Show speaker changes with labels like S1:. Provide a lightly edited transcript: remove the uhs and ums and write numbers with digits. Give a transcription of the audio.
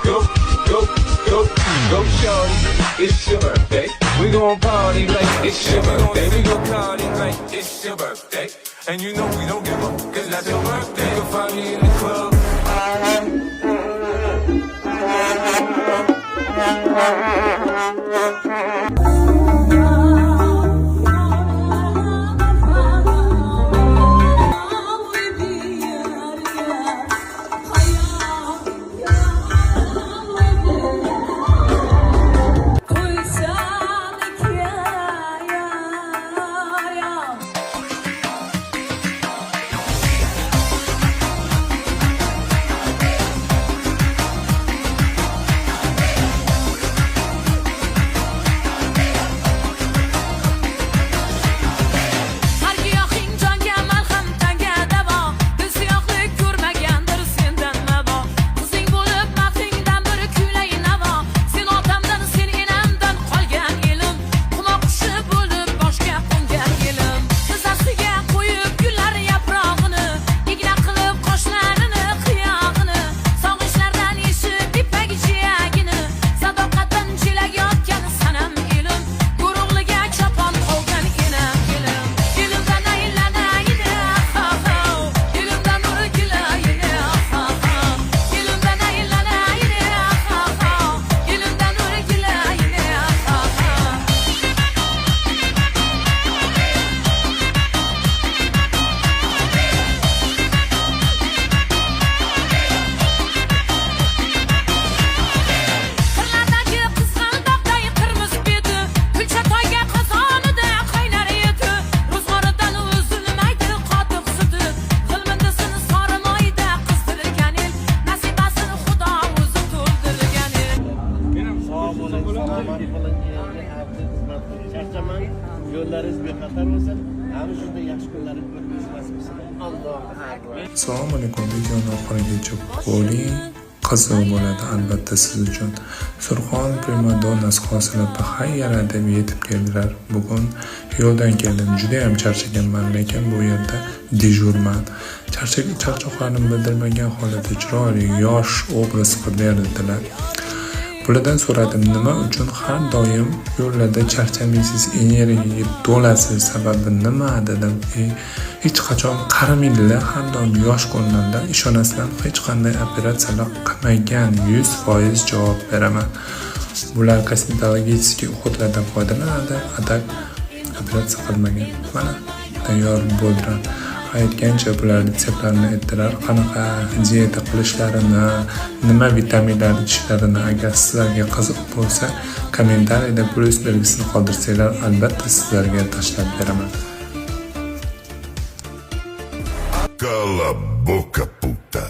S1: go, go, go, go, shorty. It's your birthday. We gon' party like it's your birthday. We gon' party like it's your birthday. And you know we don't give up, cause that's your birthday. You'll find me in the club.
S2: Yo'llaringiz bexatar bo'lsin. Ham shunday yaxshi kunlaringiz ko'rishimiz nasib etsin. Allohu akbar.
S3: Assalomu alaykum. Videoni oxirigacha bo'ling. Qiziq bo'ladi albatta siz uchun. Surxon primadonnasi Hosila Bahayara deb yetib keldilar. Bugun yo'ldan keldim. Juda ham charchaganman, lekin bu yerda dejurman. Charchoqlarimni bildirmagan holatda chiroyli yosh obraz qilib berdilar. Bulardan so'radim, nima uchun har doim yo'llarda charchamaysiz, energiyaga to'lasiz, sababi nima dedim. Hech qachon qarimaydilar, har doim yosh ko'rinadilar. Ishonasizlar, hech qanday operatsiyalar qilmagan, 100% javob beraman. Bular kosmetologik usullardan foydalanadi, atak operatsiya qilmagan. Mana tayyor bo'ldilar. Aytgancha bular retseptlarni aytdilar, qanaqa diyeta qilishlarini, nima vitaminlar ichishlarini. Agar sizlarga qiziq bo'lsa, kommentariyada plus belgisini qoldirsanglar, albatta sizlarga tashlab beraman.
S4: Cala a boca, puta.